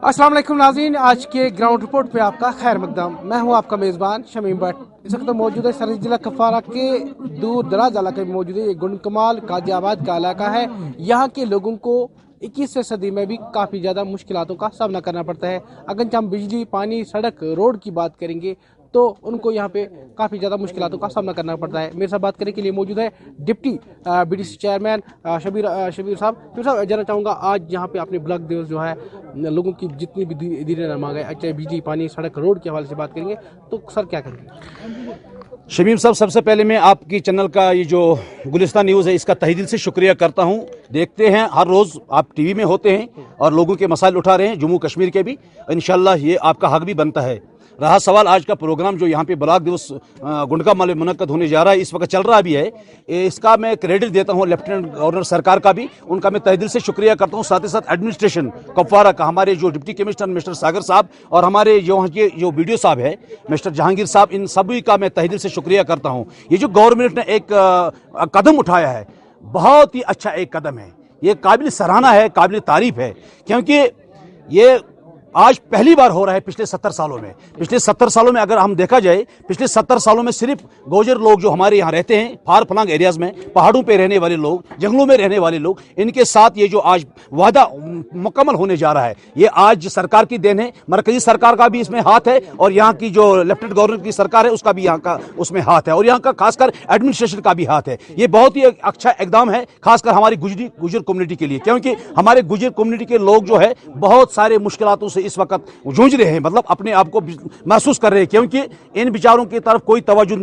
अस्सलाम वालेकुम नाज़रीन, आज के ग्राउंड रिपोर्ट पे आपका खैर मकदम। मैं हूं आपका मेज़बान शमीम भट्ट। इस वक्त मौजूद है सरहदी जिला कुपवारा के दूर दराज इलाके में मौजूद है। ये गुंडकमाल कादियाबाद का इलाका है। यहाँ के लोगों को 21वीं सदी में भी काफ़ी ज़्यादा मुश्किलातों का सामना करना पड़ता है। अगर हम बिजली, पानी, सड़क, रोड की बात करेंगे तो उनको यहाँ पे काफ़ी ज़्यादा मुश्किलातों का सामना करना पड़ता है। मेरे साथ बात करने के लिए मौजूद है डिप्टी बीडीसी चेयरमैन शबीर साहब। शबीर साहब, जानना चाहूँगा आज यहाँ पे आपने ब्लॉक दिवस जो है लोगों की जितनी भी धीरे मांगे, चाहे बिजली, पानी, सड़क, रोड के हवाले से बात करेंगे तो सर क्या करेंगे? शमीम साहब, सबसे पहले मैं आपकी चैनल का ये जो गुलिस्तान न्यूज़ है इसका तहे दिल से शुक्रिया करता हूँ। देखते हैं हर रोज़ आप टीवी में होते हैं और लोगों के मसाइल उठा रहे हैं, जम्मू कश्मीर के भी। इंशाल्लाह ये आपका हक भी बनता है। रहा सवाल आज का प्रोग्राम जो यहाँ पे ब्लॉक दिवस गुंडकमाल में मुनक्कद होने जा रहा है, इस वक्त चल रहा भी है, इसका मैं क्रेडिट देता हूँ लेफ्टिनेंट गवर्नर सरकार का भी, उनका मैं तहे दिल से शुक्रिया करता हूँ। साथ ही साथ एडमिनिस्ट्रेशन कुपवारा का, हमारे जो डिप्टी कमिश्नर मिस्टर सागर साहब और हमारे जो बीडीओ साहब है मिस्टर जहांगीर साहब, इन सभी का मैं तहे दिल से शुक्रिया करता हूँ। ये जो गवर्नमेंट ने एक कदम उठाया है, बहुत ही अच्छा एक कदम है। ये काबिल सराहना है, काबिल तारीफ है, क्योंकि ये आज पहली बार हो रहा है पिछले 70 सालों में। पिछले 70 सालों में अगर हम देखा जाए, पिछले 70 सालों में सिर्फ गोजर लोग जो हमारे यहाँ रहते हैं, फार फलांग एरियाज में, पहाड़ों पे रहने वाले लोग, जंगलों में रहने वाले लोग, इनके साथ ये जो आज वादा मुकम्मल होने जा रहा है, ये आज सरकार की देन है। मरकजी सरकार का भी इसमें हाथ है और यहाँ की जो लेफ्टिनेंट गवर्नर की सरकार है उसका भी यहाँ का उसमें हाथ है और यहाँ का खासकर एडमिनिस्ट्रेशन का भी हाथ है। ये बहुत ही अच्छा इकदाम है, खासकर हमारी गुजर कम्युनिटी के लिए, क्योंकि हमारे गुजर कम्युनिटी के लोग जो है बहुत सारे मुश्किलातों से इस वक्त जूझ रहे हैं, मतलब अपने आप को महसूस कर रहे हैं, क्योंकि इन विचारों की तरफ कोई तवज्जो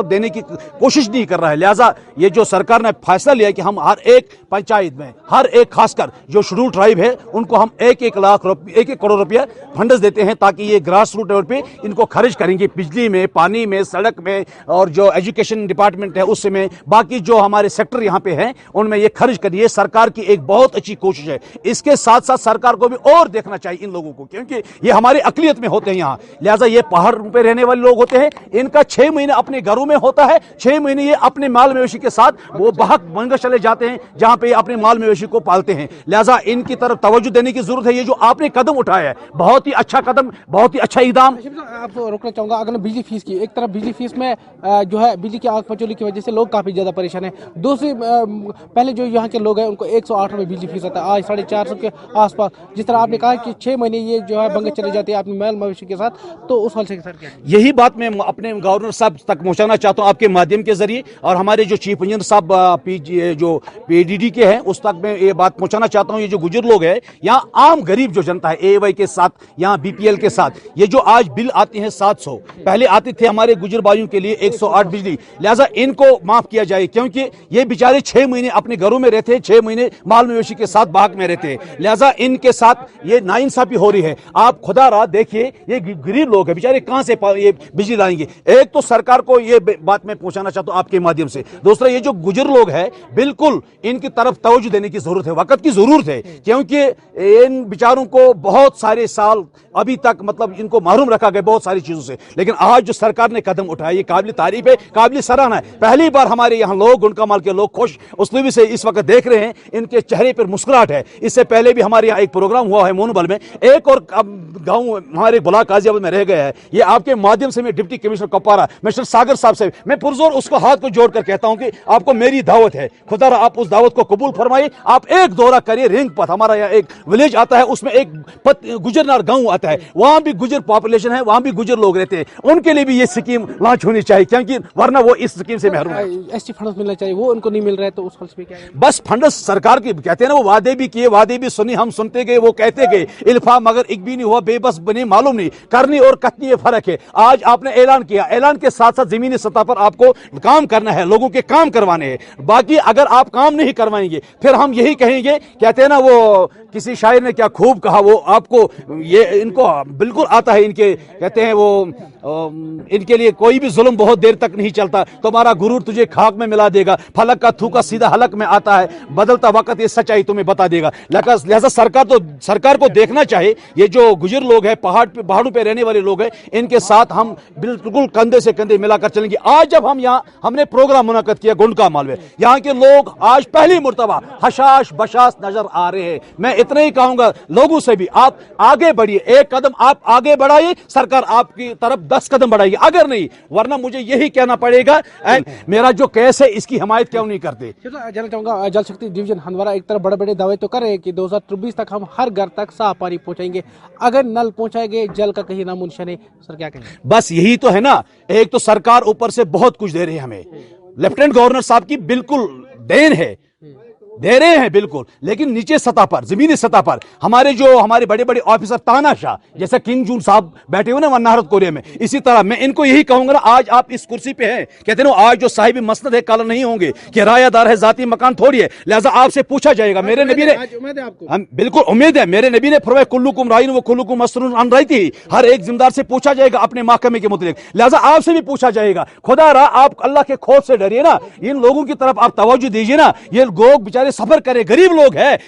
देने की कोशिश नहीं कर रहा है। लिहाजा ये जो सरकार ने फैसला लिया कि हम हर एक पंचायत में, हर एक खासकर जो शेड्यूल ट्राइब है, उनको हम 1-1 लाख रुपये, 1-1 करोड़ रुपया फंड्स देते हैं, ताकि ये ग्रास रूट लेवल पे इनको खर्च करेंगे बिजली में, पानी में, सड़क में और जो एजुकेशन डिपार्टमेंट है उसमें, बाकी जो हमारे सेक्टर यहाँ पे हैं उनमें ये खर्च करिए। सरकार की एक बहुत अच्छी कोशिश है। इसके साथ साथ सरकार को भी और देखना चाहिए इन लोगों को, क्योंकि ये हमारी अकलियत में होते हैं यहाँ। लिहाजा ये पहाड़ पे रहने वाले लोग होते हैं, इनका 6 महीने अपने घरों में होता है, 6 महीने ये अपने माल मवेशी के साथ वो बहक बंगश चले जाते हैं जहां पे अपने माल मवेशी को पालते हैं। लिहाजा इनकी तरफ तवज्जो देने की जरूरत है। ये जो आपने कदम उठाया है बहुत ही अच्छा कदम, बहुत ही अच्छा इकदाम। आपको रोकना चाहूंगा, अगर बिजली फीस की, एक तरफ बिजली फीस में जो है बिजली की आग पचोली की वजह से लोग काफी ज्यादा परेशान है। दूसरी पहले जो यहाँ के लोग हैं उनको 108 रुपये बिजली फीस आता है, आज 450 के आसपास। जिस तरह आपने कहा कि 6 महीने ये जो है बंगे चले जाते हैं अपने माल मवेशी के साथ, तो उस हाल से सर क्या? यही बात मैं अपने गवर्नर साहब तक पहुंचाना चाहता हूं आपके माध्यम के जरिए, और हमारे जो चीफ इंजीनियर साहब जो पीडीडी के हैं उस तक मैं ये बात पहुंचाना चाहता हूं। ये जो गुजर लोग हैं, यहाँ आम गरीब जो जनता है एवाई के साथ, यहाँ बीपीएल के साथ, ये जो आज बिल आते हैं 700, पहले आते थे हमारे गुजर भाइयों के लिए 108 बिजली, लिहाजा इनको माफ किया जाए, क्योंकि ये बेचारे 6 महीने अपने घरों में रहते हैं, 6 महीने माल मवेशी के साथ बाग में रहते हैं। लिहाजा इनके साथ ये नाइंसाफी हो रही है। आप खुदा रहा देखिए, ये गरीब लोग हैं बेचारे, कहां से ये बिजली लाएंगे? एक तो सरकार को ये बात मैं पहुंचाना चाहता हूं आपके माध्यम से। दूसरा, ये जो गुजर लोग हैं बिल्कुल इनकी तरफ तवज्जो देने की जरूरत है, वक्त की जरूरत है, क्योंकि इन बेचारों को बहुत सारे साल अभी तक मतलब इनको महरूम रखा गया बहुत सारी चीजों से। लेकिन आज जो सरकार ने कदम उठाया ये काबिल तारीफ है, काबिल सराहना है। पहली बार हमारे यहाँ लोग, गुंडकमाल के लोग खुश उसलूबी से इस वक्त देख रहे हैं, इनके चेहरे पर मुस्कुराहट है। इससे पहले भी हमारे यहाँ एक प्रोग्राम हुआ है मोनबल में, एक और गाँव हमारे ब्लॉक गाजियाबाद में रह गया है। ये आपके माध्यम से मैं डिप्टी कमिश्नर कुपवारा मिस्टर सागर साहब से मैं पुरजोर उसको हाथ को जोड़कर कहता हूं कि आपको मेरी दावत है, खुदा आप उस दावत को कबूल फरमाइए। आप एक दौरा करिए रिंग पथ, हमारा यहाँ एक विलेज आता है, उसमें एक गुजरनार गांव आता है, वहां भी गुजर पॉपुलेशन है, वहां भी गुजर लोग रहते हैं, उनके लिए भी ये स्कीम लॉन्च होनी चाहिए, क्योंकि वरना वो इस स्कीम से महरूम है। एसटी फंड मिलना चाहिए, वो उनको नहीं मिल रहा है, तो उस फल पे क्या है? बस फंड सरकार की कहते हैं ना, वो वादे भी किए, वादे भी सुनी, हम सुनते गए, वो कहते गए, इल्फा मगर एक भी नहीं हुआ, बेबस बने मालूम नहीं, करनी और कतनी ये फर्क है। आज आपने ऐलान किया, ऐलान के साथ साथ जमीनी सतह पर आपको काम करना है, लोगों के काम करवाने हैं। बाकी अगर आप काम नहीं करवाएंगे फिर हम यही कहेंगे, कहते हैं ना वो किसी शायर ने क्या खूब कहा, वो आपको ये इनको बिल्कुल आता है, इनके कहते हैं वो इनके लिए कोई भी जुल्म बहुत देर तक नहीं चलता, तुम्हारा गुरूर तुझे खाक में मिला देगा, फलक का थूका सीधा हलक में आता है, बदलता वक्त ये सच्चाई तुम्हें बता देगा। लिहाजा सरकार को देखना चाहिए, ये जो गुजर लोग हैं, पहाड़ों पे रहने वाले लोग हैं, इनके साथ हम बिल्कुल कंधे से कंधे मिलाकर चलेंगे। आज जब हमने प्रोग्राम मुनक्कद किया गुंडकमाल में, यहाँ के लोग आज पहली मुर्तबा हशाश बशाश नजर आ रहे हैं। मैं इतना ही कहूंगा लोगों से भी, आप आगे बढ़िए, एक कदम आप आगे बढ़ाइए, सरकार आपकी तरफ 10 कदम बढ़ाइए, अगर नहीं वरना मुझे यही कहना पड़ेगा मेरा जो केस है इसकी हिमायत क्यों नहीं करते। जानना चाहूंगा, जल शक्ति डिवीजन हंदवाड़ा एक तरफ बड़े बड़े दावे तो कर रहे हैं कि 2024 तक हम हर घर तक साफ पानी पहुंचाएंगे, अगर नल पहुंचाएंगे जल का कहीं नामो निशान नहीं, सर क्या कहेंगे? बस यही तो है ना, एक तो सरकार ऊपर से बहुत कुछ दे रही है हमें, लेफ्टिनेंट गवर्नर साहब की बिल्कुल देन है, दे रहे हैं बिल्कुल, लेकिन नीचे सतह पर, जमीनी सतह पर हमारे बड़े बड़े ऑफिसर तानाशाह जैसे किंग जून साहब बैठे हुए ना वनारत कोरिया में, इसी तरह मैं इनको यही कहूंगा ना, आज आप इस कुर्सी पे हैं, कहते हैं आज जो साहिब मसनद है कल नहीं होंगे, किरायादार है जाती मकान थोड़ी है, लिहाजा आपसे पूछा जाएगा। मेरे नबी ने, हम बिल्कुल उम्मीद है, मेरे नबी ने फरमाया कुल्लुकुम राइन व कुल्लुकुम मसरून अन रही थी, हर एक जिम्मेदार से पूछा जाएगा अपने महकमे के मुताबिक, लिहाजा आपसे भी पूछा जाएगा। खुदा रहा आप अल्लाह के खौफ से डरिए ना, इन लोगों की तरफ आप तवज्जो दीजिए ना, ये लोग बेचारे सफर करे, गरीब लोग हैं।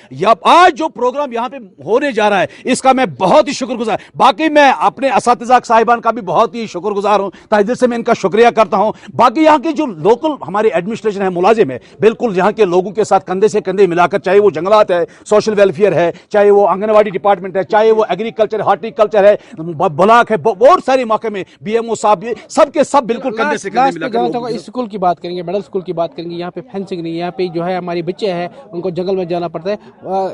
आज जो प्रोग्राम यहाँ पे होने जा रहा है इसका मैं बहुत ही शुक्रगुजार, बाकी मैं अपने असातिज़ा साहिबान का भी बहुत ही शुक्रगुजार हूँ, तहे दिल से मैं इनका शुक्रिया करता हूँ। बाकी यहाँ के जो लोकल हमारे एडमिनिस्ट्रेशन है, मुलाजिम है, बिल्कुल यहाँ के लोगों के साथ कंधे से कंधे मिलाकर, चाहे वो जंगलात है, सोशल वेलफेयर है, चाहे वो आंगनवाड़ी डिपार्टमेंट है, चाहे वो एग्रीकल्चर हार्टिकल्चर है, ब्लॉक है, बहुत सारे मौके में BMO साहब, सबके सब बिल्कुल कंधे से कंधे मिलाकर। स्कूल की बात करेंगे, मिडिल स्कूल की बात करेंगे, यहाँ पे फेंसिंग नहीं, यहाँ पे जो है हमारे बच्चे हैं उनको जंगल में जाना पड़ता है,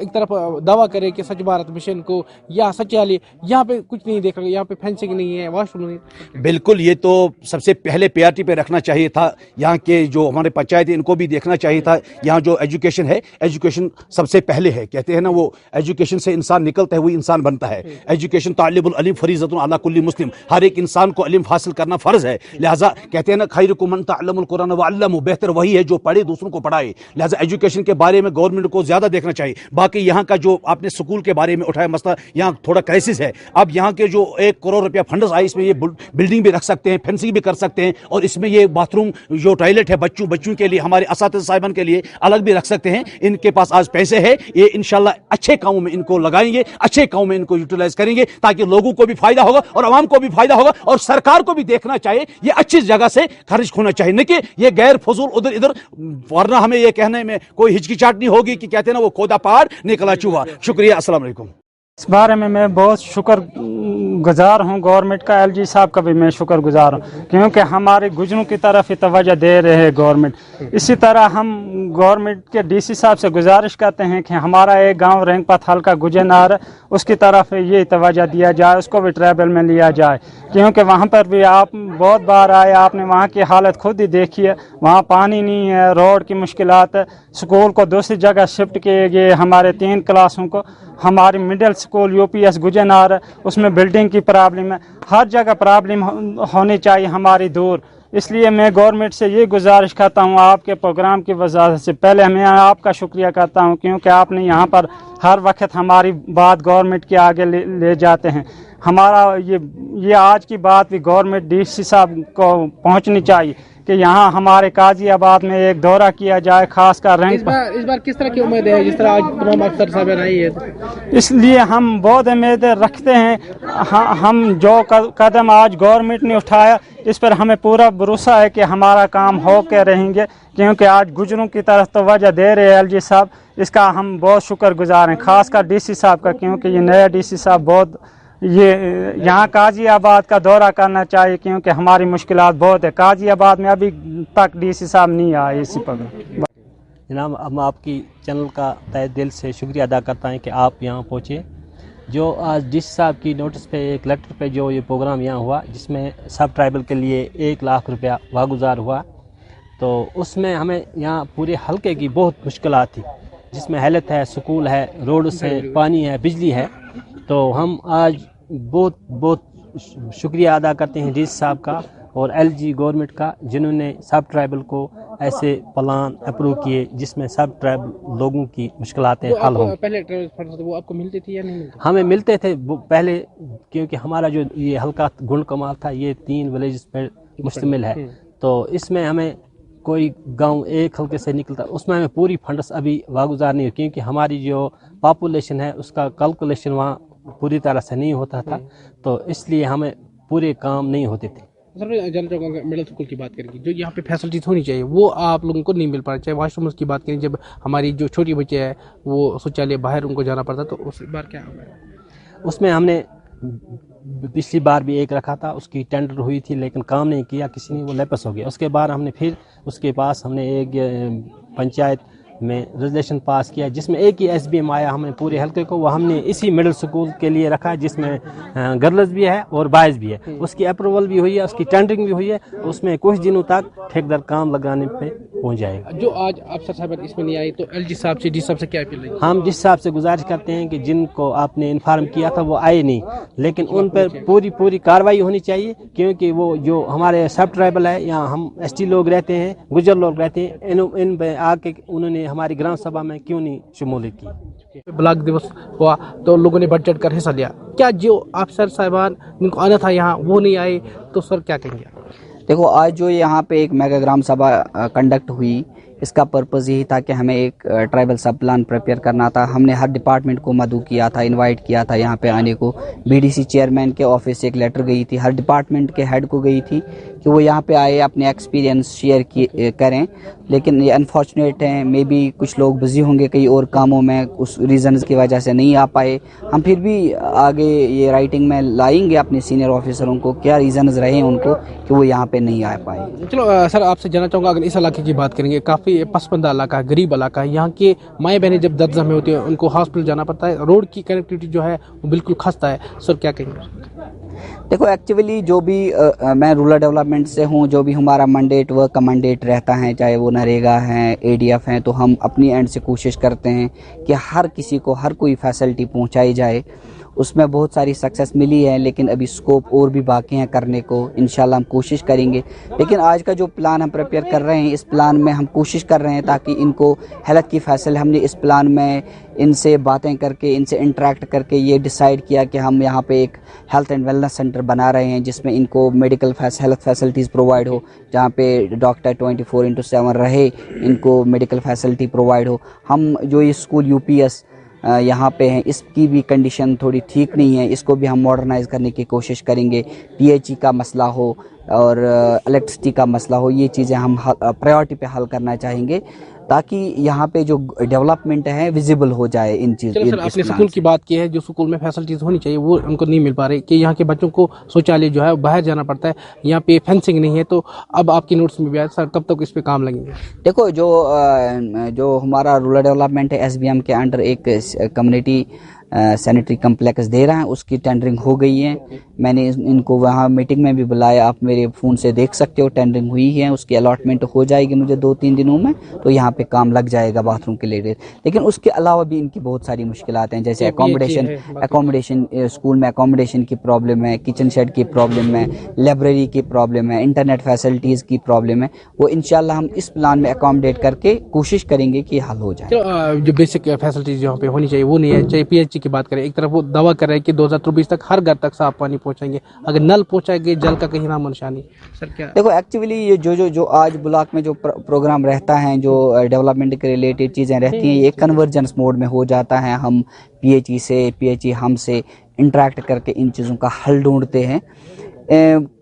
एक तरफ दावा करे कि स्वच्छ भारत मिशन को या शौचालय, यहाँ पे कुछ नहीं देख रहे, यहाँ पे फेंसिंग नहीं है, वॉशरूम नहीं। बिल्कुल, ये तो सबसे पहले प्रायोरिटी पे रखना चाहिए था, यहाँ के जो हमारे पंचायत है इनको भी देखना चाहिए था। यहाँ जो एजुकेशन है, एजुकेशन सबसे पहले है, कहते हैं ना वो एजुकेशन से इंसान निकलता है वही इंसान बनता है। एजुकेशन तालिबुल इल्म फरीज़तुन अला कुल्ली मुस्लिम, हर एक इंसान को इल्म हासिल करना फर्ज है, लिहाजा कहते हैं ना खैरुकुम मन तअल्लमुल कुरान व अल्लमहु, बेहतर वही है जो पढ़े दूसरों को पढ़ाए, लिहाजा एजुकेशन के बारे में गवर्नमेंट को ज्यादा देखना चाहिए। बाकी यहाँ का जो आपने स्कूल के बारे में उठाया मसला, यहाँ थोड़ा क्राइसिस है। अब यहाँ के जो 1 करोड़ रुपया फंड्स आए, इसमें ये बिल्डिंग भी रख सकते हैं, फेंसिंग भी कर सकते हैं, और इसमें ये बाथरूम जो टॉयलेट है बच्चों के लिए, हमारे असातिज़ा साहिबान के लिए अलग भी रख सकते हैं। इनके पास आज पैसे है, ये इंशाल्लाह अच्छे कामों में इनको लगाएंगे, अच्छे कामों में इनको यूटिलाइज करेंगे, ताकि लोगों को भी फायदा होगा और आवाम को भी फायदा होगा, और सरकार को भी देखना चाहिए ये अच्छी जगह से खर्च होना चाहिए, नहीं कि ये गैर फजूल उधर इधर, वरना हमें ये कहने में कोई हिचकिचाहट नहीं होगी कि कहते हैं ना वो खोदा पहाड़ निकला चूहा। शुक्रिया, अस्सलाम वालेकुम। इस बारे में मैं बहुत शुक्रगुजार हूँ गवर्नमेंट का, LG साहब का भी मैं शुक्रगुजार हूँ, क्योंकि हमारे गुजरों की तरफ ही तवज्जो दे रहे हैं गवर्नमेंट। इसी तरह हम गवर्नमेंट के DC साहब से गुजारिश करते हैं कि हमारा एक गांव रेंगपथ हल्का गुजनार, उसकी तरफ ये तवज्जो दिया जाए, उसको भी ट्रैवल में लिया जाए, क्योंकि वहाँ पर भी आप बहुत बार आए, आपने वहाँ की हालत खुद ही देखी है, वहाँ पानी नहीं है, रोड की मुश्किलात है, स्कूल को दूसरी जगह शिफ्ट किए गए, हमारे 3 क्लासों को, हमारी मिडिल स्कूल UPS गुजनार है, उसमें बिल्डिंग की प्रॉब्लम है, हर जगह प्रॉब्लम होनी चाहिए हमारी दूर। इसलिए मैं गवर्नमेंट से ये गुजारिश करता हूँ, आपके प्रोग्राम की वजह से पहले मैं आपका शुक्रिया करता हूँ, क्योंकि आपने यहाँ पर हर वक्त हमारी बात गवर्नमेंट के आगे ले जाते हैं। हमारा ये आज की बात भी गवर्नमेंट DC साहब को पहुँचनी चाहिए कि यहाँ हमारे काजियाबाद में एक दौरा किया जाए, खासकर रंग। इस बार किस तरह की उम्मीद है, जिस तरह आज तमाम अफसर साहब आई है? इसलिए हम बहुत उम्मीदें रखते हैं। हम जो कदम आज गवर्नमेंट ने उठाया, इस पर हमें पूरा भरोसा है कि हमारा काम हो के रहेंगे, क्योंकि आज गुजरों की तरफ तवज्जो दे रहे हैं LG साहब, इसका हम बहुत शुक्रगुजार हैं, खासकर DC साहब का, क्योंकि ये नया DC साहब बहुत यहाँ काजियाबाद का दौरा करना चाहिए, क्योंकि हमारी मुश्किलात बहुत है। काजियाबाद में अभी तक DC साहब नहीं आए इसी पर। जनाब, हम आपकी चैनल का तहे दिल से शुक्रिया अदा करता हैं कि आप यहाँ पहुँचे। जो आज DC साहब की नोटिस पे, एक लेटर पे जो ये प्रोग्राम यहाँ हुआ, जिसमें सब ट्राइबल के लिए 1 लाख रुपया वागुजार हुआ, तो उसमें हमें यहाँ पूरे हलके की बहुत मुश्किलात थी, जिसमें हेल्थ है, स्कूल है, रोड है, पानी है, बिजली है। तो हम आज बहुत शुक्रिया अदा करते हैं DC साहब का और LG गवर्नमेंट का, जिन्होंने सब ट्राइबल को ऐसे प्लान अप्रूव किए जिसमें सब ट्राइबल लोगों की मुश्किलातें हल हों। पहले ट्रांसफर वो आपको मिलती थी या नहीं मिलती? हमें मिलते थे वो पहले, क्योंकि हमारा जो ये हल्का गुंड कमाल था, ये 3 विलेज पर मुश्तमिल है, तो इसमें हमें कोई गांव एक हल्के से निकलता, उसमें हमें पूरी फंड्स अभी वागुजार नहीं हुई, क्योंकि हमारी जो पॉपुलेशन है उसका कैलकुलेशन वहाँ पूरी तरह से नहीं होता था, तो इसलिए हमें पूरे काम नहीं होते थे। सर मैं जानना चाहूँगा, मिडिल स्कूल की बात करेंगे, जो यहाँ पे फैसिलिटीज़ होनी चाहिए वो आप लोगों को नहीं मिल पा रहा, चाहे वॉशरूम्स की बात करें, जब हमारी जो छोटी बच्चे हैं वो शौचालय बाहर उनको जाना पड़ता, तो उस बार क्या हुआ? उसमें हमने पिछली बार भी एक रखा था, उसकी टेंडर हुई थी लेकिन काम नहीं किया किसी ने, वो लेपस हो गया। उसके बाद हमने फिर उसके पास हमने एक पंचायत में रेजोल्यूशन पास किया जिसमें एक ही एसबीएम आया हमने पूरे हल्के को, वो हमने इसी मिडिल स्कूल के लिए रखा जिसमें गर्ल्स भी है और बॉयज़ भी है। उसकी अप्रूवल भी हुई है, उसकी टेंडरिंग भी हुई है, उसमें कुछ दिनों तक ठेकेदार काम लगाने पे पहुंच जाएगा। जो आज अफसर साहब इसमें नहीं आई, तो एलजी साहब से, डी साहब से क्या अपील रही? हम जिस साहब से गुजारिश करते हैं कि जिनको आपने इन्फॉर्म किया था वो आए नहीं, लेकिन उन पर पूरी कार्रवाई होनी चाहिए, क्योंकि वो जो हमारे सब ट्राइबल है, यहाँ हम एसटी लोग रहते हैं, गुजर लोग रहते हैं, इन पे आके उन्होंने हमारी ग्राम सभा में क्यों नहीं शमूलियत की। ब्लॉक दिवस हुआ तो लोगों ने बढ़ चढ़ कर हिस्सा लिया, क्या जो अफसर साहिबान जिनको आना था यहाँ वो नहीं आए, तो सर क्या कहेंगे? देखो, आज जो यहाँ पे एक मेगा ग्राम सभा कंडक्ट हुई, इसका पर्पज़ यही था कि हमें एक ट्राइबल सब प्लान प्रिपेयर करना था। हमने हर डिपार्टमेंट को मदऊ किया था, इनवाइट किया था यहाँ पे आने को। बीडीसी चेयरमैन के ऑफिस से एक लेटर गई थी, हर डिपार्टमेंट के हेड को गई थी कि वो यहाँ पे आए, अपने एक्सपीरियंस शेयर करें। लेकिन ये अनफॉर्चुनेट है, मे बी कुछ लोग बिजी होंगे कई और कामों में, उस रीज़न की वजह से नहीं आ पाए। हम फिर भी आगे ये राइटिंग में लाएंगे अपने सीनियर ऑफिसरों को, क्या रीज़न्स रहे उनको कि वो यहाँ पे नहीं आ पाए। चलो सर, आपसे जानना चाहूँगा, अगर इस इलाके की बात करेंगे, काफ़ी पसमंदा इलाका है, गरीब इलाका है, यहाँ के माएँ बहनें जब दर्द में होती है उनको हॉस्पिटल जाना पड़ता है, रोड की कनेक्टिविटी जो है वो बिल्कुल खस्ता है, सर क्या कहेंगे? देखो, एक्चुअली जो भी मैं रूरल डेवलपमेंट से हूँ, जो भी हमारा मंडेट, वर्क का मंडेट रहता है, चाहे वो नरेगा है, एडीएफ हैं, तो हम अपनी एंड से कोशिश करते हैं कि हर किसी को हर कोई फैसिलिटी पहुँचाई जाए। उसमें बहुत सारी सक्सेस मिली है, लेकिन अभी स्कोप और भी बाकी हैं करने को। इंशाल्लाह हम कोशिश करेंगे। लेकिन आज का जो प्लान हम प्रिपेयर कर रहे हैं, इस प्लान में हम कोशिश कर रहे हैं ताकि इनको हेल्थ की फैसिलिटी, हमने इस प्लान में इनसे बातें करके, इनसे इंटरेक्ट करके ये डिसाइड किया कि हम यहाँ पे एक हेल्थ एंड वेलनेस सेंटर बना रहे हैं जिसमें इनको मेडिकल हेल्थ फैसिलिटीज़ प्रोवाइड हो, जहाँ पे डॉक्टर 24/7 रहे, इनको मेडिकल फैसिलिटी प्रोवाइड हो। हम जो ये स्कूल यूपीएस यहाँ पे हैं, इसकी भी कंडीशन थोड़ी ठीक नहीं है, इसको भी हम मॉडर्नाइज़ करने की कोशिश करेंगे। पीएचई का मसला हो और इलेक्ट्रिसिटी का मसला हो, ये चीज़ें हम प्रायोरिटी पे हल करना चाहेंगे ताकि यहाँ पे जो डेवलपमेंट है विजिबल हो जाए इन चीज़ों। सर, आपने स्कूल की बात की है, जो स्कूल में फैसिलिटीज़ होनी चाहिए वो उनको नहीं मिल पा रही, कि यहाँ के बच्चों को शौचालय जो है बाहर जाना पड़ता है, यहाँ पे फेंसिंग नहीं है, तो अब आपकी नोट्स में भी आया, सर कब तक इस पे काम लगेंगे? देखो, जो हमारा रूरल डेवलपमेंट है एसबीएम के अंडर एक कम्युनिटी सैनिटरी कम्प्लेक्स दे रहा है, उसकी टेंडरिंग हो गई है। मैंने इनको वहाँ मीटिंग में भी बुलाया, आप मेरे फ़ोन से देख सकते हो, टेंडरिंग हुई है, उसकी अलॉटमेंट हो जाएगी मुझे 2-3 दिनों में, तो यहाँ पे काम लग जाएगा बाथरूम के लिए। लेकिन उसके अलावा भी इनकी बहुत सारी मुश्किलात हैं, जैसे अकोमोडेशन, स्कूल में अकोमोडेशन की प्रॉब्लम है, किचन शेड की प्रॉब्लम है, लाइब्रेरी की प्रॉब्लम है, इंटरनेट फैसिलिटीज़ की प्रॉब्लम है। वो इंशाल्लाह हम इस प्लान में अकोमोडेट करके कोशिश करेंगे कि हल हो जाए। जो बेसिक फैसिलिटीज़ यहाँ पे होनी चाहिए वो नहीं है, चाहे पीएचई की बात करें, एक तरफ वो दावा कर रहे हैं कि 2024 तक हर घर तक साफ पानी पहुंचाएंगे, अगर नल पहुंचाएंगे जल का कहीं नाम निशानी, सर क्या? देखो, एक्चुअली ये जो आज ब्लॉक में जो प्रोग्राम रहता है, जो डेवलपमेंट के रिलेटेड चीज़ें रहती हैं, ये कन्वर्जेंस मोड में हो जाता है। हम पीएचई हमसे इंटरेक्ट करके इन चीज़ों का हल ढूंढते हैं।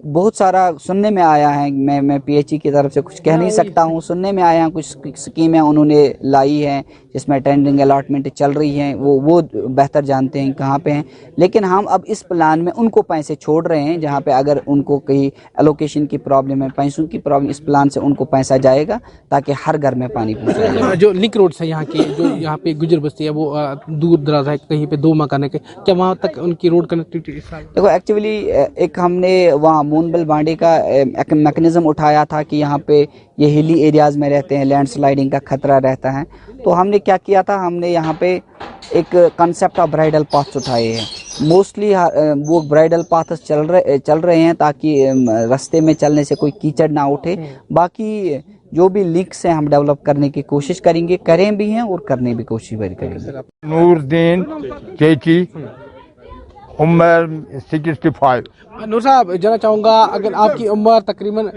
बहुत सारा सुनने में आया है, मैं पीएचई की तरफ से कुछ कह नहीं सकता हूँ, सुनने में आया है कुछ स्कीमें उन्होंने लाई हैं जिसमें टेंडरिंग अलॉटमेंट चल रही हैं, वो बेहतर जानते हैं कहाँ पे हैं। लेकिन हम अब इस प्लान में उनको पैसे छोड़ रहे हैं, जहाँ पे अगर उनको कहीं एलोकेशन की प्रॉब्लम है, पैसों की प्रॉब्लम, इस प्लान से उनको पैसा जाएगा ताकि हर घर में पानी पहुँचे। जो लिंक रोड्स है यहाँ की, जो यहाँ पे गुजर बस्ती है, वो दूर दराज है, कहीं पे 2 मकान है, क्या वहाँ तक उनकी रोड कनेक्टिविटी? देखो, एक्चुअली एक हमने वहाँ मूनबल बांडे का एक मैकेनिज्म उठाया था कि यहाँ पे ये हिली एरियाज़ में रहते हैं, लैंडस्लाइडिंग का खतरा रहता है, तो हमने क्या किया था, हमने यहाँ पे एक कंसेप्ट ऑफ ब्राइडल पाथ्स उठाए हैं। मोस्टली वो ब्राइडल पाथ्स चल रहे हैं ताकि रास्ते में चलने से कोई कीचड़ ना उठे। बाकी जो भी लिंक्स हैं हम डेवलप करने की कोशिश करेंगे, करें भी हैं और करने भी कोशिश करेंगे। नूरुद्दीन चेची, उम्र 65। नूर साहब, जानना चाहूँगा, अगर आपकी उम्र तकरीबन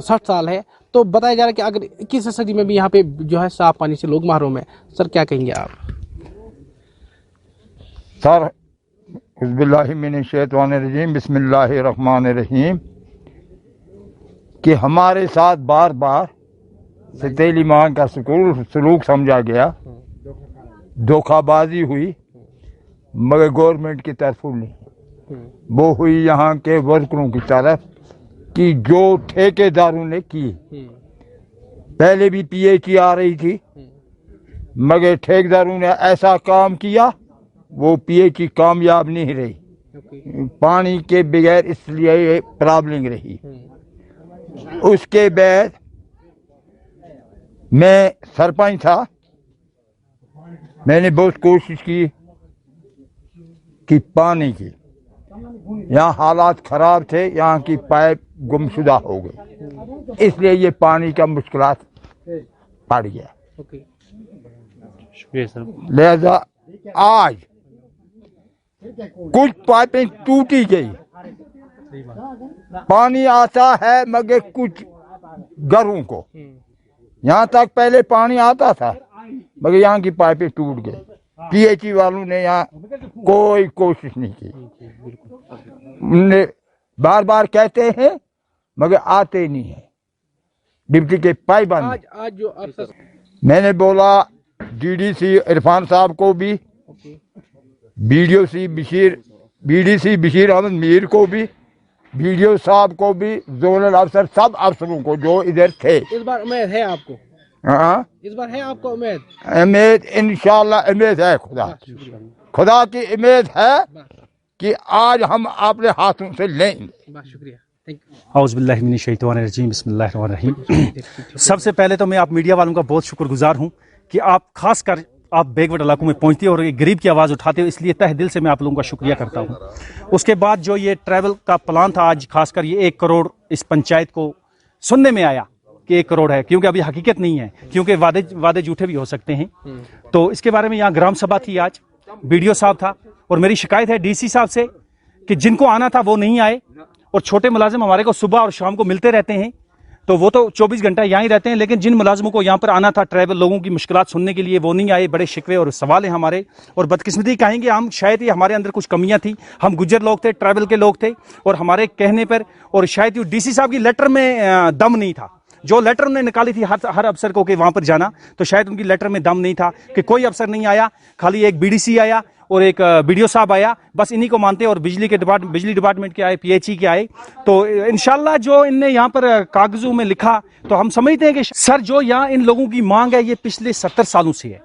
60 साल है, तो बताया जा रहा है कि अगर 21वीं सदी में भी यहाँ पे जो है साफ पानी से लोग महरूम है, सर क्या कहेंगे आप? सर, बिस्मिल्लाहिर्रहमानिर्रहीम, बिस्मिल्लाहिर्रहमानिर्रहीम। कि हमारे साथ बार बार सतीली मां का सलूक समझा गया, धोखाबाजी हुई, मगर गवर्नमेंट की तरफ नहीं, वो हुई यहाँ के वर्करों की तरफ कि जो ठेकेदारों ने की। पहले भी पीएचई आ रही थी, मगर ठेकेदारों ने ऐसा काम किया, वो पीएचई कामयाब नहीं रही, पानी के बगैर, इसलिए प्रॉब्लम रही। उसके बाद मैं सरपंच था, मैंने बहुत कोशिश की कि पानी की, यहाँ हालात खराब थे, यहाँ की पाइप गुमशुदा हो गई, इसलिए ये पानी का मुश्किलात पड़ गया। शुक्रिया सर। लिहाजा आज कुछ पाइपें टूटी गई, पानी आता है मगर कुछ घरों को, यहाँ तक पहले पानी आता था मगर यहाँ की पाइपें टूट गई। पीएचई वालों ने यहाँ कोई कोशिश नहीं की, उन्हें बार बार कहते हैं मगर आते नहीं है, डिप्टी के पाइबंद। आज जो अफसर, मैंने बोला डीडीसी इरफान साहब को भी, बीडीसी बशीर अहमद मीर को भी, बीडीओ साहब को भी, जोनल अफसर, सब अफसरों को जो इधर थे। इस बार उम्मीद है आपको? हाँ, इस बार है आपको उम्मीद? उम्मीद इंशाल्लाह उम्मीद है, खुदा की उम्मीद है कि आज हम अपने हाथों से लेंगे। बहुत शुक्रिया, थैंक यू। औज़ुबिल्लाहिमिनश्शैतानिर्रजीम, बिस्मिल्लाहिर्रहमानिर्रहीम। सबसे पहले तो मैं आप मीडिया वालों का बहुत शुक्रगुजार हूँ कि आप खास कर आप बैकवर्ड इलाकों में पहुंचते हो और एक गरीब की आवाज़ उठाते हो, इसलिए तहे दिल से मैं आप लोगों का शुक्रिया करता हूं। उसके बाद जो ये ट्रैवल का प्लान था, आज खासकर ये 1 करोड़ इस पंचायत को सुनने में आया कि 1 करोड़ है, क्योंकि अभी हकीकत नहीं है, क्योंकि वादे झूठे भी हो सकते हैं। तो इसके बारे में यहाँ ग्राम सभा थी, आज बीडीओ साहब था, और मेरी शिकायत है डीसी साहब से कि जिनको आना था वो नहीं आए, और छोटे मुलाजिम हमारे को सुबह और शाम को मिलते रहते हैं, तो वो तो 24 घंटा यहाँ ही रहते हैं, लेकिन जिन मुलाजिमों को यहाँ पर आना था ट्रैवल लोगों की मुश्किलात सुनने के लिए, वो नहीं आए। बड़े शिकवे और सवाल हैं हमारे, और बदकिस्मती कहेंगे हम, शायद ये हमारे अंदर कुछ कमियां थी, हम गुज्जर लोग थे, ट्रैवल के लोग थे, और हमारे कहने पर, और शायद ये डीसी साहब की लेटर में दम नहीं था, जो लेटर उन्होंने निकाली थी हर अफसर को कि वहाँ पर जाना, तो शायद उनकी लेटर में दम नहीं था कि कोई अफसर नहीं आया, खाली एक बीडीसी आया और एक बीडीओ साहब आया, बस इन्हीं को मानते, और बिजली डिपार्टमेंट के आए, पीएचई के आए। तो इंशाल्लाह जो इनने यहाँ पर कागजों में लिखा, तो हम समझते हैं कि सर जो यहाँ इन लोगों की मांग है ये पिछले 70 सालों से है।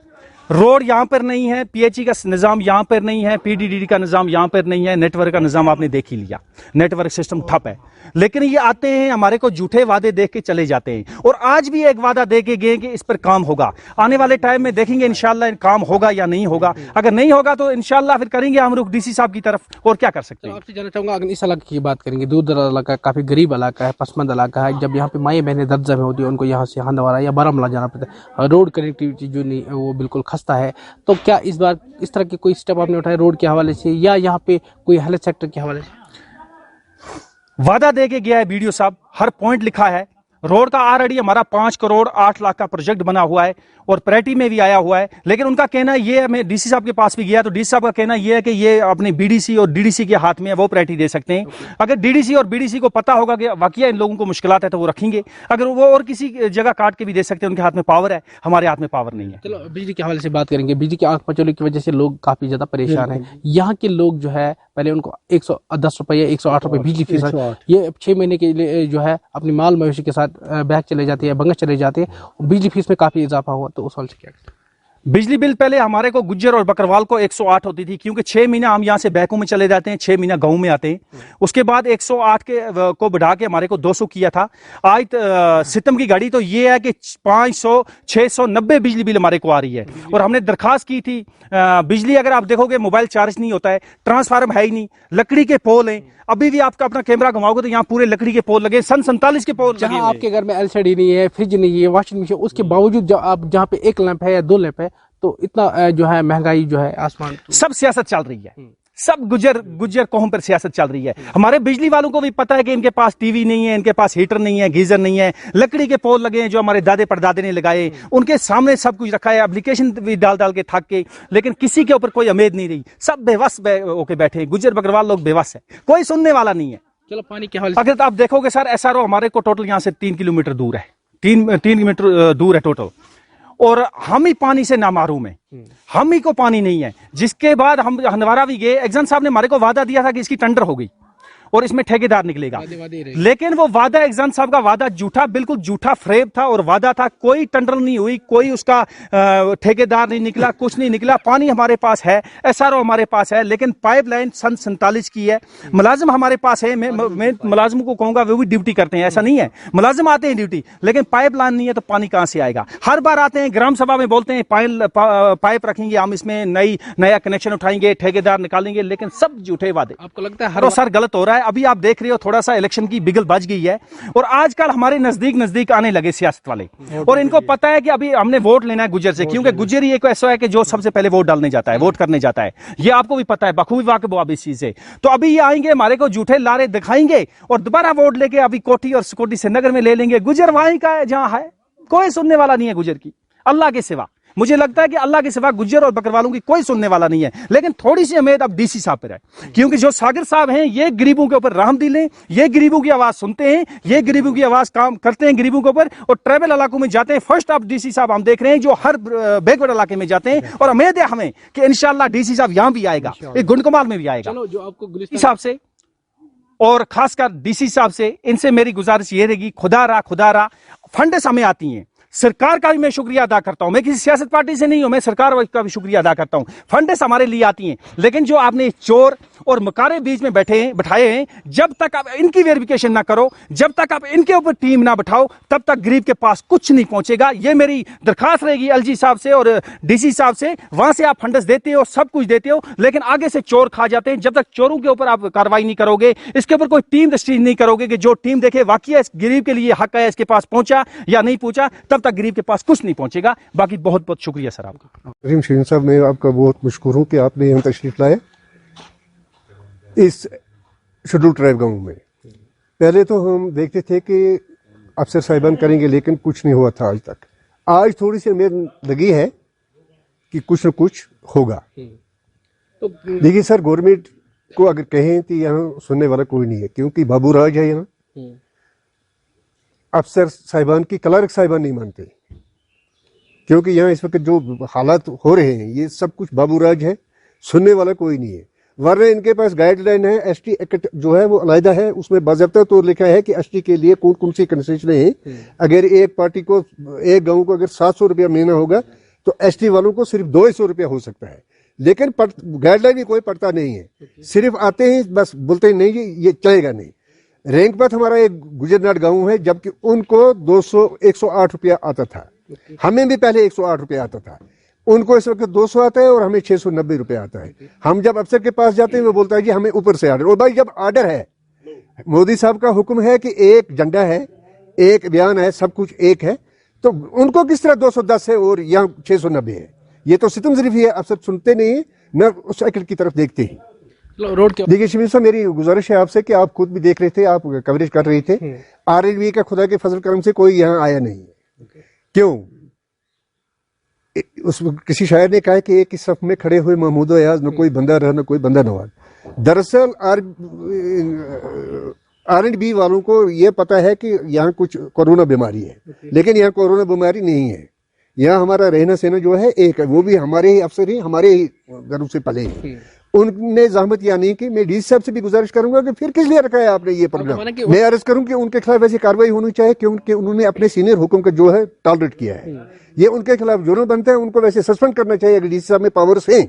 रोड यहाँ पर नहीं है, पीएचई का निज़ाम यहाँ पर नहीं है, पीडीडीडी का निज़ाम यहाँ पर नहीं है, नेटवर्क का निज़ाम आपने देख ही लिया, नेटवर्क सिस्टम ठप है। लेकिन ये आते हैं, हमारे को झूठे वादे देख के चले जाते हैं, और आज भी एक वादा दे के गए कि इस पर काम होगा। आने वाले टाइम में देखेंगे इंशाल्लाह काम होगा या नहीं होगा। अगर नहीं होगा तो इंशाल्लाह फिर करेंगे हम रुख डीसी साहब की तरफ, और क्या कर सकते हैं। आपसे जानना चाहूंगा, अगर इस इलाके की बात करेंगे, दूर दराज इलाका है, काफी गरीब इलाका है, पसमंद इलाका है, जब यहाँ पे माएँ बहनें दर्द में होती है, उनको यहाँ से हंदवारा या बारामूला जाना पड़ता है, रोड कनेक्टिविटी जो नहीं वो बिल्कुल खस्ता है। तो क्या इस बार इस तरह के कोई स्टेप आपने उठाए रोड के हवाले से, या यहाँ पे कोई हेल्थ सेक्टर के हवाले से? वादा दे के गया है बीडीओ साहब, हर पॉइंट लिखा है। रोड का ऑलरेडी हमारा 5 करोड़ 8 लाख का प्रोजेक्ट बना हुआ है, और प्रायोरिटी में भी आया हुआ है। लेकिन उनका कहना ये है, मैं डीसी साहब के पास भी गया तो डीसी साहब का कहना ये है कि ये अपने बीडीसी और डीडीसी के हाथ में है, वो प्रायोरिटी दे सकते हैं। अगर डीडीसी और बीडीसी को पता होगा कि वाकई इन लोगों को मुश्किलात है तो वो रखेंगे, अगर वो और किसी जगह काट के भी दे सकते हैं, उनके हाथ में पावर है, हमारे हाथ में पावर नहीं है। चलो बिजली के हवाले से बात करेंगे। बिजली की आंख मचोली की वजह से लोग काफी ज्यादा परेशान हैं। यहाँ के लोग जो है पहले उनको 110 रुपये या 108 रुपये बिजली फीस, ये 6 महीने के लिए जो है अपनी माल मवेशी के साथ बैग चले जाते हैं, बंगस चले जाते हैं, बिजली फीस में काफी इजाफा हुआ। तो उस हाल से क्या बिजली बिल पहले हमारे को गुज्जर और बकरवाल को 108 होती थी, क्योंकि 6 महीना हम यहाँ से बैकों में चले जाते हैं, 6 महीना गाँव में आते हैं। उसके बाद 108 को बढ़ा के हमारे को 200 किया था। आज सितम की घड़ी तो ये है कि 500 690 बिजली बिल हमारे को आ रही है। और हमने दरखास्त की थी, बिजली अगर आप देखोगे मोबाइल चार्ज नहीं होता है, ट्रांसफार्मर है ही नहीं, लकड़ी के पोल हैं। अभी भी आपका अपना कैमरा घुमाओगे तो यहाँ पूरे लकड़ी के पोल लगे, सन 47 के पोल। जहाँ आपके घर में एलसीडी नहीं है, फ्रिज नहीं है, वॉशिंग मशीन, उसके बावजूद आप जहाँ पे 1 लैंप है या 2 लैंप है, तो इतना जो है महंगाई जो है आसमान। सब सियासत चल रही है, सब गुज्जर कौम पर सियासत चल रही है। हमारे बिजली वालों को भी पता है कि इनके पास टीवी नहीं है, इनके पास हीटर नहीं है, गीजर नहीं है, लकड़ी के पोल लगे हैं जो हमारे दादे परदादे ने लगाए, उनके सामने सब कुछ रखा है, एप्लीकेशन भी डाल के थक के, लेकिन किसी के ऊपर कोई उम्मीद नहीं रही। सब बेवस होके बैठे, गुज्जर बकरवाल लोग बेवस है, कोई सुनने वाला नहीं है। चलो पानी के हवाले अगर आप देखोगे सर, SRO हमारे को टोटल यहाँ से 3 किलोमीटर दूर है, 3 किलोमीटर दूर है टोटल, और हम ही पानी से नामारूम है, हम ही को पानी नहीं है। जिसके बाद हम हंदवारा भी गए, एग्जाम साहब ने हमारे को वादा दिया था कि इसकी टेंडर हो गई और इसमें ठेकेदार निकलेगा, लेकिन वो वादा एग्जाम साहब का वादा झूठा, बिल्कुल झूठा फ्रेब था और वादा था। कोई टेंडर नहीं हुई, कोई उसका ठेकेदार नहीं निकला, कुछ नहीं निकला। पानी हमारे पास है, SRO हमारे पास है, लेकिन पाइपलाइन सन 47 की है। मुलाजिम हमारे पास है, मैं मुलाजिम को कहूंगा वो भी ड्यूटी करते हैं, ऐसा नहीं है, मुलाजिम आते हैं ड्यूटी, लेकिन पाइपलाइन नहीं है तो पानी कहां से आएगा। हर बार आते हैं ग्राम सभा में बोलते हैं पाइप रखेंगे, हम इसमें नया कनेक्शन उठाएंगे, ठेकेदार निकालेंगे, लेकिन सब झूठे वादे। आपको लगता है हर सर गलत हो रहा है। अभी आप देख रहे हो थोड़ा सा इलेक्शन की बिगल बज गई है और आजकल हमारे नजदीक आने लगे सियासत वाले, और इनको पता है कि अभी हमने वोट लेना है गुज्जर से, क्योंकि गुज्जर ही एक ऐसा है कि जो सबसे पहले वोट डालने जाता है, वोट करने जाता है। ये आपको भी पता है, बखूबी वाकिफ हो आप इस चीज से। तो अभी ये आएंगे, हमारे को झूठे लारे दिखाएंगे और दोबारा वोट लेके अभी कोठी और सिकोटी से नगर में ले लेंगे। गुज्जर वहीं का है जहां है, कोई सुनने वाला नहीं है गुज्जर की, अल्लाह के सिवा। मुझे लगता है कि अल्लाह के सिवा गुज्जर और बकरवालों की कोई सुनने वाला नहीं है। लेकिन थोड़ी सी उम्मीद अब DC साहब पर है, क्योंकि जो सागर साहब हैं ये गरीबों के ऊपर रहम दिल हैं, ये गरीबों की आवाज सुनते हैं, ये गरीबों की आवाज काम करते हैं गरीबों के ऊपर, और ट्राइबल इलाकों में जाते हैं। फर्स्ट अब DC साहब हम देख रहे हैं जो हर बैकवर्ड इलाके में जाते हैं, और उम्मीद है हमें कि इंशाल्लाह DC साहब यहां भी आएगा, एक गुंडकमाल में भी आएगा। चलो जो आपको गुलिस्तान साहब से और खासकर DC साहब से, इनसे मेरी गुजारिश ये रहेगी, खुदा रहा फंड्स हमें आती हैं। सरकार का भी मैं शुक्रिया अदा करता हूं, मैं किसी सियासत पार्टी से नहीं हूं, मैं सरकार का भी शुक्रिया अदा करता हूं। फंड्स हमारे लिए आती हैं, लेकिन जो आपने चोर और मकारे बीच में बैठाए हैं, जब तक आप इनकी वेरिफिकेशन ना करो, जब तक आप इनके ऊपर टीम ना बैठाओ, तब तक गरीब के पास कुछ नहीं पहुंचेगा। ये मेरी दरखास्त रहेगी LG साहब से और DC साहब से। वहां से आप फंड्स देते हो, सब कुछ देते हो, लेकिन आगे से चोर खा जाते हैं। जब तक चोरों के ऊपर आप कार्रवाई नहीं करोगे, इसके ऊपर कोई टीम तश्कील नहीं करोगे कि जो टीम देखे वाकई इस गरीब के लिए हक है, इसके पास पहुंचा या नहीं पहुंचा, तब तक गरीब के पास कुछ नहीं पहुंचेगा। बाकी बहुत बहुत शुक्रिया सर आपका। रहीम शहीन साहब, मैं आपका बहुत मशकूर हूँ कि आपने यहाँ तशरीफ लाए इस शेड्यूल ट्राइब गांव में। पहले तो हम देखते थे कि अफसर साहिबान करेंगे, लेकिन कुछ नहीं हुआ था आज तक। आज थोड़ी सी उम्मीद लगी है कि कुछ न कुछ होगा। तो देखिए सर, गवर्नमेंट को अगर कहें तो यहाँ सुनने वाला कोई नहीं है, क्योंकि बाबू राज है यहाँ। अफसर साहिबान की क्लर्क साहिबान नहीं मानते, क्योंकि यहाँ इस वक्त जो हालात हो रहे हैं ये सब कुछ बाबू राज है, सुनने वाला कोई नहीं है। वरना इनके पास गाइडलाइन है, ST एक्ट जो है वो अलग है, उसमें बाज़ाब्ता तौर लिखा है कि ST के लिए कौन कौन सी कंसेशनें हैं। अगर एक पार्टी को, एक गांव को अगर 700 रुपया महीना होगा तो ST वालों को सिर्फ 200 रुपया हो सकता है। लेकिन गाइडलाइन भी कोई पढ़ता नहीं है, सिर्फ आते हैं बस बोलते हैं नहीं जी ये चलेगा नहीं। रैंकपत हमारा एक गुजरनाट गांव है, जबकि उनको 108 रुपया आता था, हमें भी पहले 108 रुपया आता था। उनको इस वक्त 200 आता है और हमें 690 रुपया आता है। हम जब अफसर के पास जाते हैं वो बोलता है जी हमें ऊपर से आर्डर। और भाई जब आर्डर है, मोदी साहब का हुक्म है कि एक झंडा है, एक बयान है, सब कुछ एक है, तो उनको किस तरह 210 है और यहाँ 690 है? ये तो सितम ज़रीफ़ी है। अफसर सुनते नहीं है, न उस अकल की तरफ देखते ही। रोड के देखिए शमीम साहब, मेरी गुजारिश है आपसे कि आप खुद भी देख रहे थे, आप कवरेज कर रहे थे। RLV का खुदा के फजल करम से कोई यहाँ आया नहीं है। क्यों? उस किसी शायर ने कहा कि एक ही सफ में खड़े हुए महमूद अयाज, न कोई बंदा रहा न कोई बंदा नवाज। दरअसल R&B वालों को ये पता है कि यहाँ कुछ कोरोना बीमारी है, लेकिन यहाँ कोरोना बीमारी नहीं है। यहाँ हमारा रहना सहना जो है एक है, वो भी हमारे ही अफसर ही हमारे ही घरों से पले हैं। उनने जहमत या नहीं की। मैं DC साहब से भी गुजारिश करूंगा कि फिर किस लिए रखा है आपने ये प्रोग्राम। मैं अर्ज करूं कि उनके खिलाफ ऐसी कार्रवाई होनी चाहिए, क्योंकि उन्होंने अपने सीनियर हुक्म का जो है टॉलरेट किया है। ये उनके खिलाफ जुर्म बनता है, उनको वैसे सस्पेंड करना चाहिए अगर DC साहब में पावर्स हैं।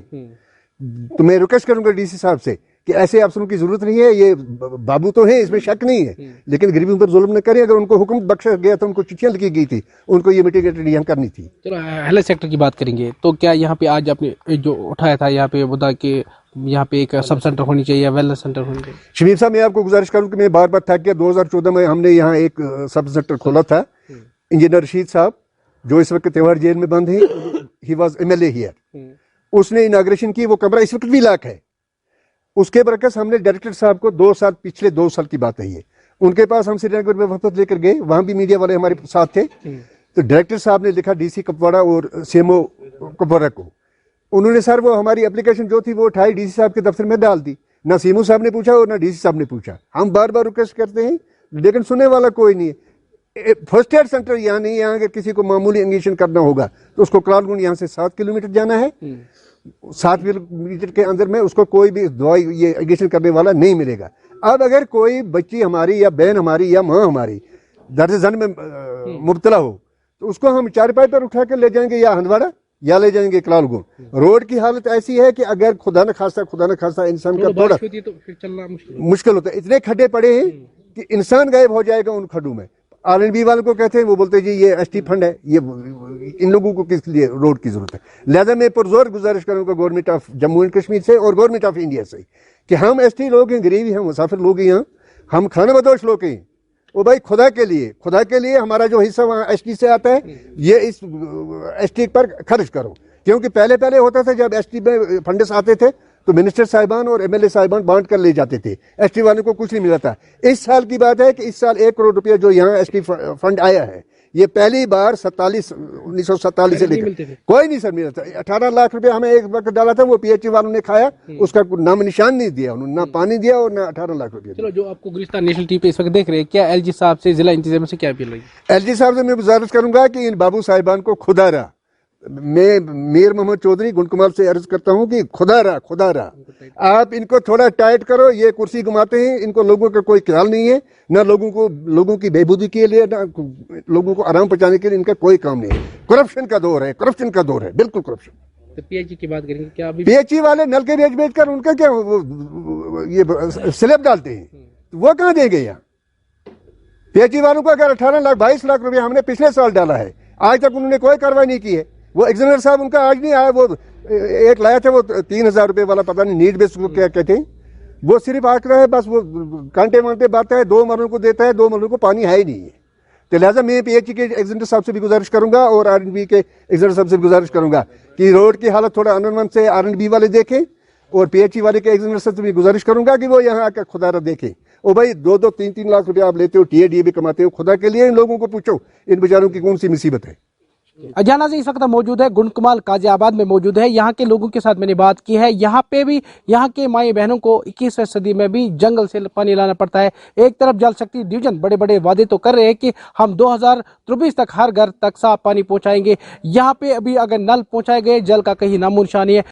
तो मैं रिक्वेस्ट करूंगा DC साहब से कि ऐसे अफसरों की जरूरत नहीं है। ये बाबू तो है, इसमें शक नहीं है, लेकिन गरीबों पर जुल्म न करें। अगर उनको हुक्म बख्शा गया तो उनको चिट्ठियां लिखी गई थी, उनको ये मिटिगेटेड यहाँ करनी थी। चलो हेल्थ सेक्टर की बात करेंगे, तो क्या यहाँ पे आज आपने जो उठाया था यहाँ पे मुद्दा कि यहाँ पे एक सब सेंटर होनी चाहिए, वेलनेस सेंटर होनी चाहिए? शमीम साहब, मैं आपको गुजारिश करूं कि मैं बार बार थक गया। 2014 में हमने यहाँ एक सब सेंटर खोला था। इंजीनियर रशीद साहब जो इस वक्त त्योहार जेल में बंद है, ही वाज MLA हियर, उसने इनाग्रेशन की। वो कमरा इस वक्त भी लाख है। उसके बरकस हमने डायरेक्टर साहब को 2 साल, पिछले 2 साल की बात है ये, उनके पास हम श्रीनगर में वफद लेकर गए। वहां भी मीडिया वाले हमारे साथ थे। तो डायरेक्टर साहब ने लिखा DC कुपवाड़ा और CMO कुपवाड़ा को। उन्होंने सर वो हमारी एप्लीकेशन जो थी वो उठाई DC साहब के दफ्तर में डाल दी। ना सीमू साहब ने पूछा और ना डीसी साहब ने पूछा। हम बार बार रिक्वेस्ट करते हैं लेकिन सुनने वाला कोई नहीं है। फर्स्ट एड सेंटर यहाँ नहीं, यहाँ अगर किसी को मामूली इंजेक्शन करना होगा तो उसको कलालगुंड यहाँ से 7 किलोमीटर जाना है। 7 किलोमीटर के अंदर में उसको कोई भी दवाई ये इंजेक्शन करने वाला नहीं मिलेगा। अब अगर कोई बच्ची हमारी या बहन हमारी या माँ हमारी दर्द जन में मुब्तला हो तो उसको हम चारपाई पर उठा कर ले जाएंगे या हंदवाड़ा या ले जाएंगे कलालगुंड। रोड की हालत ऐसी है कि अगर खुदा न खासा इंसान का थोड़ा तो फिर चलना मुश्किल होता है। इतने खड्डे पड़े हैं कि इंसान गायब हो जाएगा उन खड्डों में। आरएनबी वालों को कहते हैं, वो बोलते हैं जी ये एसटी फंड है, ये इन लोगों को किस लिए रोड की जरूरत है। लिहाजा मैं पुरजोर गुजारिश करूंगा government of Jammu and Kashmir से और गवर्नमेंट ऑफ इंडिया से कि हम एसटी लोग हैं, गरीब हैं, मुसाफिर लोग हैं, हम खाना बदोश लोग हैं, वो भाई खुदा के लिए हमारा जो हिस्सा वहाँ एसटी से आता है ये इस एसटी पर खर्च करो। क्योंकि पहले होता था जब एसटी में फंड्स आते थे तो मिनिस्टर साहिबान और एमएलए साहिबान बांट कर ले जाते थे, एसटी वालों को कुछ नहीं मिला था। इस साल की बात है कि इस साल 1 करोड़ रुपया जो यहाँ एसटी फंड आया है ये पहली बार 1947 से लेकर कोई नहीं सर मिला था। 18 लाख रुपया हमें एक वक्त डाला था, वो पीएचई वालों ने खाया, उसका नाम निशान नहीं दिया उन्होंने, ना पानी दिया और ना 18 लाख रुपया। चलो, जो आपको गुलिस्तान नेशनल टीवी पे इस वक्त देख रहे हैं, क्या एलजी साहब से, जिला इंतजाम से क्या अपील रही? एलजी साहब से मैं गुजारिश करूंगा कि इन बाबू साहिबान को खुदा रहा, मैं मीर मोहम्मद चौधरी गुंडकमाल से अर्ज करता हूं कि खुदा रहा आप इनको थोड़ा टाइट करो। ये कुर्सी घुमाते हैं, इनको लोगों का कोई ख्याल नहीं है, ना लोगों की बेबूदी के लिए, ना लोगों को आराम पहुंचाने के लिए इनका कोई काम नहीं है। करप्शन का दौर है, बिल्कुल करप्शन। तो पीएचई की बात करेंगे, क्या अभी पीएचई वाले नल के बेच कर उनका क्या ये स्लैब डालते हैं, वो कहाँ देंगे? यहाँ पीएचई वालों को अगर 18 लाख 22 लाख रुपया हमने पिछले साल डाला है, आज तक उन्होंने कोई कार्रवाई नहीं की है। वो एग्जामिनर साहब उनका आज नहीं आया, वो एक लाया था वो 3000 रुपये वाला, पता नहीं नीड बेस को क्या कहते हैं, वो सिर्फ आंक रहा है बस, वो कांटे वांटे बांटता है, 2 मरलों को देता है, 2 मरलों को पानी है ही नहीं है। तो लिहाजा मैं पीएचई के एग्जामिनर साहब से भी गुजारिश करूंगा और आरएनबी के एग्जामिनर साहब से भी गुजारिश करूंगा कि रोड की हालत थोड़ा अनवन से आरएनबी वाले देखें और पीएचई वाले के एग्जामिनर साहब से भी गुजारिश करूंगा कि वो यहाँ आकर खुदारा देखें। ओ भाई 2-2, 3-3 लाख रुपया आप लेते हो, टीए भी कमाते हो, खुदा के लिए इन लोगों को पूछो इन बेचारों की कौन सी मुसीबत है। अजाना से इस वक्त मौजूद है गुंडकमाल काजियाबाद में मौजूद है। यहाँ के लोगों के साथ मैंने बात की है। यहाँ पे भी यहाँ के माई बहनों को 21वीं सदी में भी जंगल से पानी लाना पड़ता है। एक तरफ जल शक्ति डिवीजन बड़े बड़े वादे तो कर रहे हैं कि हम 2024 तक हर घर तक साफ पानी पहुंचाएंगे। यहाँ पे अभी अगर नल पहुंचाए गए, जल का कहीं नामो निशान नहीं है।